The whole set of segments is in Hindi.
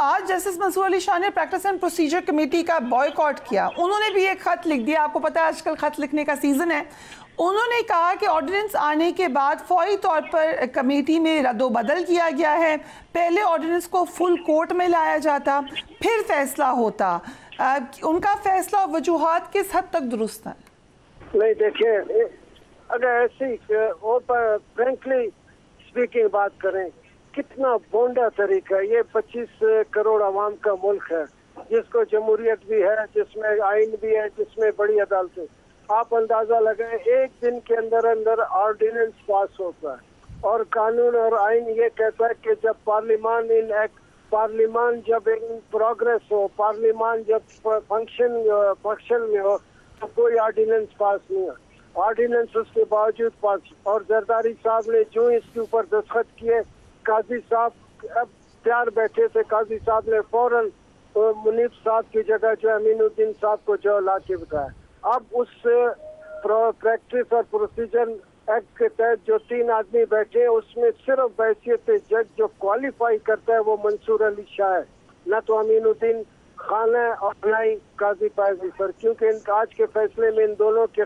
आज जस्टिस मंसूर अली शाह ने प्रैक्टिस एंड प्रोसीजर कमेटी का बॉयकॉट किया। उन्होंने भी एक खत लिख दिया, आपको पता है आजकल खत लिखने का सीजन है। उन्होंने कहा कि ऑर्डिनेंस आने के बाद फौरी तौर पर कमेटी में रद्दोबदल किया गया है। पहले ऑर्डिनेंस को फुल कोर्ट में लाया जाता, फिर फैसला होता। उनका फैसला और वजूहात किस हद तक दुरुस्त है? नहीं, देखिए, अगर ऐसी फ्रेंकली स्पीकिंग बात करें, कितना बोंडा तरीका है। ये 25 करोड़ आवाम का मुल्क है, जिसको जमहूरियत भी है, जिसमें आइन भी है, जिसमें बड़ी अदालतें। आप अंदाजा लगाएं, एक दिन के अंदर अंदर ऑर्डिनेंस पास होता है और कानून और आइन ये कहता है कि जब पार्लियामान जब इन प्रोग्रेस हो, पार्लियामान जब फंक्शन में हो, तो कोई ऑर्डिनेंस पास नहीं है। ऑर्डिनेंस उसके बावजूद पास, और जरदारी साहब ने जो इसके ऊपर दस्तखत किए, काजी साहब अब तैयार बैठे थे, काजी साहब ने फौरन मुनीफ साहब की जगह जो अमीनुद्दीन साहब को जो ला के बताया। अब उस प्रैक्टिस और प्रोसीजर एक्ट के तहत जो 3 आदमी बैठे हैं, उसमें सिर्फ हैसियत जज जो क्वालिफाई करता है वो मंसूर अली शाह है, न तो अमीनुद्दीन खान है और न ही काजी पायजी सर, क्योंकि आज के फैसले में इन दोनों के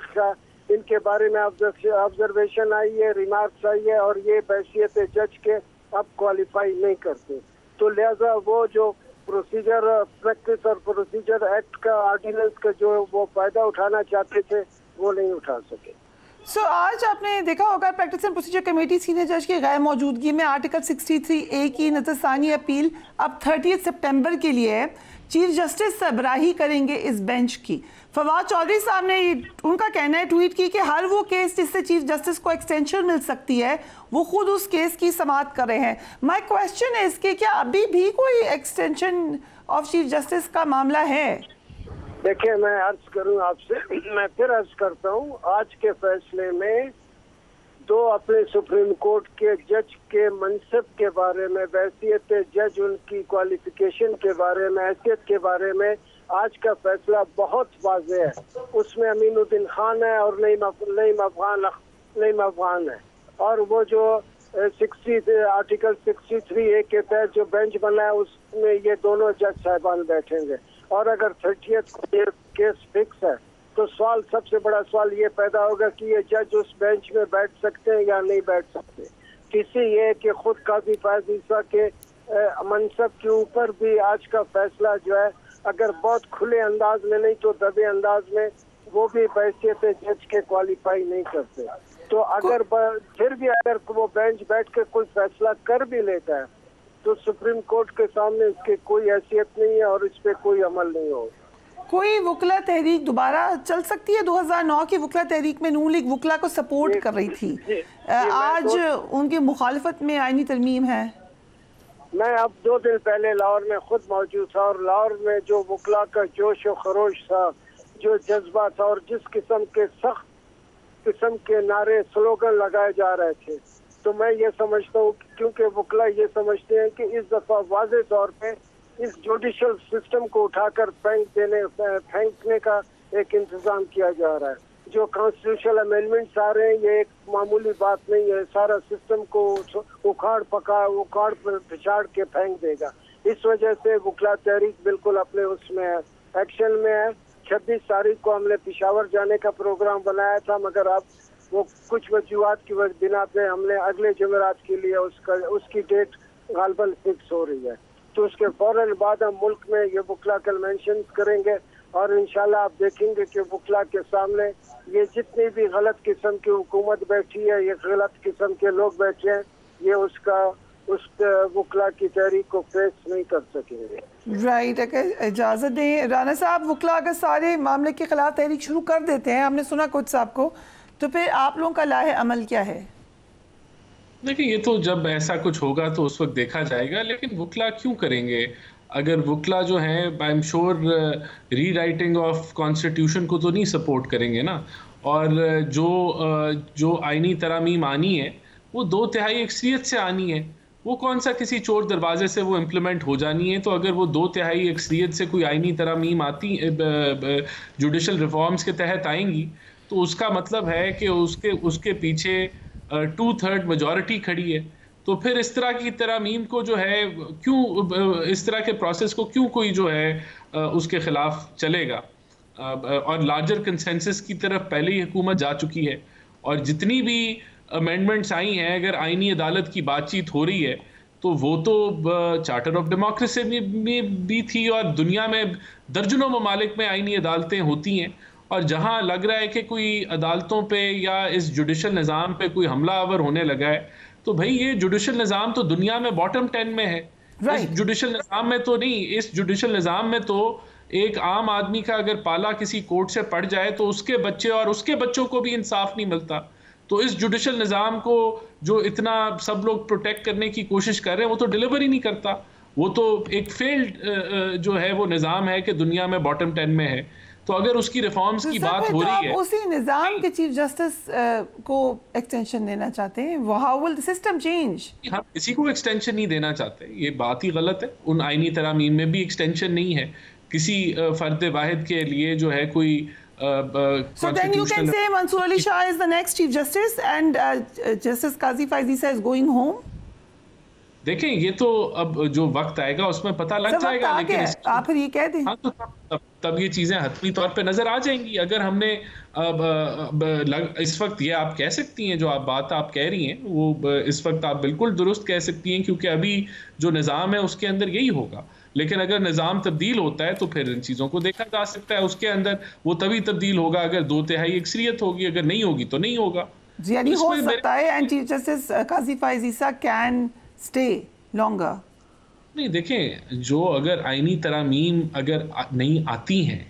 इनके बारे में ऑब्जर्वेशन आई है, रिमार्क्स आई है, और ये हैसियत जज के अब क्वालिफाई नहीं करते। तो लिहाजा वो जो प्रोसीजर प्रैक्टिस और प्रोसीजर एक्ट का ऑर्डिनेंस का जो वो फायदा उठाना चाहते थे, वो नहीं उठा सके। आज आपने देखा होगा practice and procedure committee senior जज की गैर मौजूदगी में आर्टिकल 63A की नज़रसानी अपील अब 30 सितंबर के लिए है। चीफ जस्टिस सरबराही करेंगे इस बेंच की। फवाद चौधरी साहब ने उनका कहना है ट्वीट की कि हर वो केस जिससे चीफ जस्टिस को एक्सटेंशन मिल सकती है, वो खुद उस केस की समाअत कर रहे हैं। माय क्वेश्चन है इसके, क्या अभी भी कोई एक्सटेंशन ऑफ चीफ जस्टिस का मामला है? देखिए, मैं अर्ज करूं आपसे, मैं फिर अर्ज करता हूं, आज के फैसले में 2 अपने सुप्रीम कोर्ट के जज के मनसब के बारे में, हैसियत जज, उनकी क्वालिफिकेशन के बारे में, हैसियत के बारे में आज का फैसला बहुत वाज़ेह है। उसमें अमीनुद्दीन खान है और नईम अफगान है, और वो जो आर्टिकल 63A के तहत जो बेंच बना है, उसमें ये दोनों जज साहिबान बैठेंगे। और अगर 30 को ये केस फिक्स है, तो सवाल, सबसे बड़ा सवाल ये पैदा होगा कि ये जज उस बेंच में बैठ सकते हैं या नहीं बैठ सकते। किसी ये कि खुद काजी फैज ईसा के मनसब के ऊपर भी आज का फैसला जो है, अगर बहुत खुले अंदाज में नहीं तो दबे अंदाज में, वो भी हैसियत जज के क्वालिफाई नहीं करते। तो अगर फिर भी अगर वो बेंच बैठ के कोई फैसला कर भी लेता है, तो सुप्रीम कोर्ट के सामने इसकी कोई हैसियत नहीं है और इस पे कोई अमल नहीं होगा। कोई वकला तहरीक दोबारा चल सकती है? 2009 की वकला तहरीक में नून लीग वकला को सपोर्ट कर रही थी, आज उनकी मुखालफत में आईनी तरमीम है। मैं अब 2 दिन पहले लाहौर में खुद मौजूद था, और लाहौर में जो वकला का जोश और खरोश था, जो जज्बा था, और जिस किस्म के सख्त किस्म के नारे स्लोगन लगाए जा रहे थे, तो मैं ये समझता हूँ क्योंकि वकला ये समझते हैं कि इस दफ़ा वाज़े तौर पे इस जुडिशल सिस्टम को उठाकर फेंकने का एक इंतज़ाम किया जा रहा है। जो कॉन्स्टिट्यूशनल अमेंडमेंट्स आ रहे हैं, ये एक मामूली बात नहीं है, सारा सिस्टम को उखाड़ पिछाड़ के फेंक देगा। इस वजह से वकला तहरीक बिल्कुल अपने उसमें है, एक्शन में है। 26 तारीख को हमने पेशावर जाने का प्रोग्राम बनाया था, मगर अब वो कुछ वजूहात की बिना पे हमने अगले जुमेरात के लिए उसकी डेट गालबन फिक्स हो रही है। तो उसके फौरन बाद हम मुल्क में ये वकला कन्वेंशन करेंगे, और इंशाल्लाह आप देखेंगे कि वकला के सामने ये जितनी भी गलत किस्म की हुकूमत बैठी है, ये गलत किस्म के लोग बैठे हैं, ये उस वकला की तहरीक को फेस नहीं कर सकेंगे। राइट, अगर इजाज़त दें राना साहब, वकला अगर सारे मामले के खिलाफ तहरीक शुरू कर देते हैं, हमने सुना कुछ साहब को, तो फिर आप लोगों का लाहे अमल क्या है? देखिए, ये तो जब ऐसा कुछ होगा तो उस वक्त देखा जाएगा, लेकिन वकला क्यों करेंगे? अगर वकला जो हैं, आई एम श्योर री राइटिंग ऑफ कॉन्स्टिट्यूशन को तो नहीं सपोर्ट करेंगे ना, और जो आईनी तरामीम आनी है वो 2/3 अक्सरियत से आनी है। वो कौन सा किसी चोर दरवाजे से वो इम्प्लीमेंट हो जानी है। तो अगर वो 2/3 अक्सरियत से कोई आईनी तरामीम आती जुडिशल रिफॉर्म्स के तहत आएंगी, तो उसका मतलब है कि उसके पीछे 2/3 मेजॉरिटी खड़ी है। तो फिर इस तरह की तरमीम को जो है क्यों, इस तरह के प्रोसेस को क्यों कोई जो है उसके खिलाफ चलेगा। और लार्जर कंसेंसस की तरफ पहले ही हुकूमत जा चुकी है, और जितनी भी अमेंडमेंट्स आई हैं, अगर आईनी अदालत की बातचीत हो रही है तो वो तो चार्टर ऑफ डेमोक्रेसी में भी थी, और दुनिया में दर्जनों ममालिक में आईनी अदालतें होती हैं। और जहां लग रहा है कि कोई अदालतों पे या इस जुडिशल निज़ाम पे कोई हमला आवर होने लगा है, तो भाई ये जुडिशल निज़ाम तो दुनिया में बॉटम 10 में है। इस जुडिशल निज़ाम में तो नहीं, इस जुडिशल निज़ाम में तो एक आम आदमी का अगर पाला किसी कोर्ट से पड़ जाए तो उसके बच्चे और उसके बच्चों को भी इंसाफ नहीं मिलता। तो इस जुडिशल निज़ाम को जो इतना सब लोग प्रोटेक्ट करने की कोशिश कर रहे हैं, वो तो डिलीवर ही नहीं करता। वो तो एक फेल्ड जो है वो निज़ाम है कि दुनिया में बॉटम 10 में है। तो अगर उसकी रिफॉर्म्स की बात हो रही है, उसी निज़ाम के चीफ जस्टिस को एक्सटेंशन देना चाहते हैं, how will the system change? हम किसी को एक्सटेंशन नहीं देना चाहते, ये बात ही गलत है। उन आईनी तरामीम में भी एक्सटेंशन नहीं है किसी फर्द वाहिद के लिए जो है कोई। So then you can say Mansoor Ali Shah is the next Chief Justice and Justice Qazi Faiz Issa is going home. देखें, ये तो अब जो वक्त आएगा उसमें पता लग जाएगा, लेकिन आप फिर ये कह दें। हाँ, तो तब ये चीजें हतमी तौर पे नजर आ जाएंगी। अगर हमने इस वक्त ये आप कह सकती हैं, जो बात आप कह रही हैं वो इस वक्त आप बिल्कुल दुरुस्त कह सकती हैं, क्योंकि अभी जो निज़ाम है उसके अंदर यही होगा। लेकिन अगर निज़ाम तब्दील होता है तो फिर इन चीज़ों को देखा जा सकता है। उसके अंदर वो तभी तब्दील होगा अगर 2/3 अक्सरियत होगी, अगर नहीं होगी तो नहीं होगा। यानी हो सकता है and chief justice Qazi Faez Isa can stay longer. नहीं, देखें, जो अगर आईनी तरामीम अगर नहीं आती हैं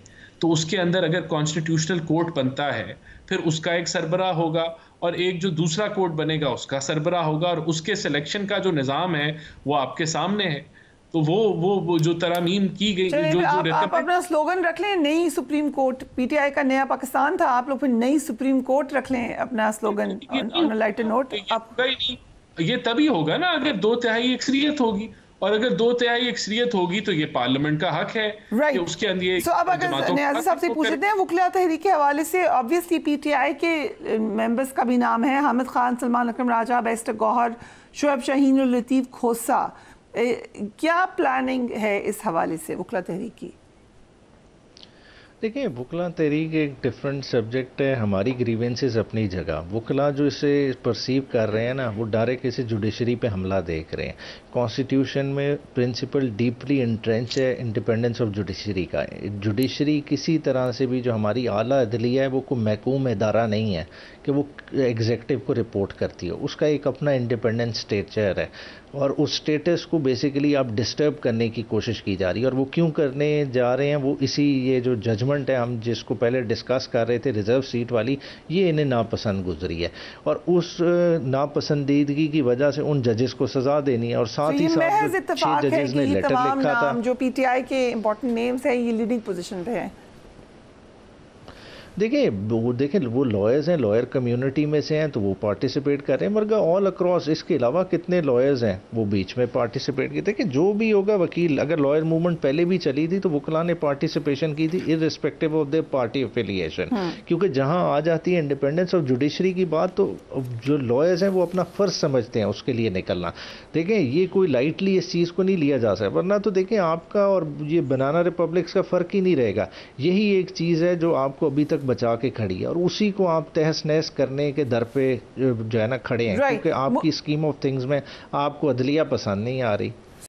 तो उसके अंदर अगर कॉन्स्टिट्यूशनल कोर्ट बनता है, फिर उसका एक सरबराह होगा और एक जो दूसरा कोर्ट बनेगा उसका सरबराह होगा, और उसके सिलेक्शन का जो निज़ाम है वो आपके सामने है। तो वो जो तरामीम की गई, जो आप अपना स्लोगन रख लें, नई सुप्रीम कोर्ट। पीटीआई का नया पाकिस्तान था, आप लोग फिर नई सुप्रीम कोर्ट रख लें अपना slogan on a lighter note. ये तभी होगा ना अगर 2/3 अक्सरियत होगी, और अगर 2/3 अक्सरियत होगी तो ये पार्लियामेंट का हक है कि उसके अंदर। अब अगर नियाज़ी साहब से पूछ लेते हैं वुकला तहरीक के हवाले से, ऑब्वियसली पीटीआई के मेंबर्स का भी नाम है, हामिद खान, सलमान अकरम राजा, बैरिस्टर गौहर, शुएब शाहीन और लतीफ़ खोसा। क्या प्लानिंग है इस हवाले से वुकला तहरीक की? देखिए, वुकला तहरीक एक डिफरेंट सब्जेक्ट है, हमारी ग्रीवेंसेस अपनी जगह। वुकला जो इसे परसीव कर रहे हैं ना, वो डायरेक्ट इसे जुडिशरी पे हमला देख रहे हैं। कॉन्स्टिट्यूशन में प्रिंसिपल डीपली इंट्रेंच है इंडिपेंडेंस ऑफ जुडिशरी का। जुडिशरी किसी तरह से भी, जो हमारी आला अदलिया है, वो कोई महकूम इदारा नहीं है कि वो एग्जेक्टिव को रिपोर्ट करती हो। उसका एक अपना इंडिपेंडेंट स्टेचर है, और उस स्टेटस को बेसिकली आप डिस्टर्ब करने की कोशिश की जा रही है। और वो क्यों करने जा रहे हैं, वो इसी ये जो जजमेंट है, हम जिसको पहले डिस्कस कर रहे थे, रिजर्व सीट वाली, ये इन्हें नापसंद गुजरी है, और उस नापसंदीदगी की वजह से उन जजेस को सजा देनी है। और साथ ही साथ 6 जजेस ने लेटर लिखा था, जो पीटीआई के इंपॉर्टेंट नेम्स हैं, ये लीडिंग पोजीशन पे हैं। देखिए वो लॉयर्स हैं, लॉयर कम्युनिटी में से हैं, तो वो पार्टिसिपेट कर रहे हैं, मगर ऑल अक्रॉस इसके अलावा कितने लॉयर्स हैं वो बीच में पार्टिसिपेट किए। देखिए, जो भी होगा वकील, अगर लॉयर मूवमेंट पहले भी चली थी तो वकला ने पार्टिसिपेशन की थी irrespective of their party affiliation, क्योंकि जहां आ जाती है इंडिपेंडेंस ऑफ जुडिशरी की बात, तो जो लॉयर्स हैं वो अपना फ़र्ज समझते हैं उसके लिए निकलना। देखें, ये कोई लाइटली इस चीज़ को नहीं लिया जा सकता, वरना तो देखें आपका और ये बनाना रिपब्लिक्स का फ़र्क ही नहीं रहेगा। यही एक चीज़ है जो आपको अभी तक बचा के खड़ी है, और उसी को आप तहस नहस करने के दर पे जो है ना खड़े हैं, क्योंकि आपकी स्कीम ऑफ थिंग्स में आपको अदलिया पसंद नहीं आ रही।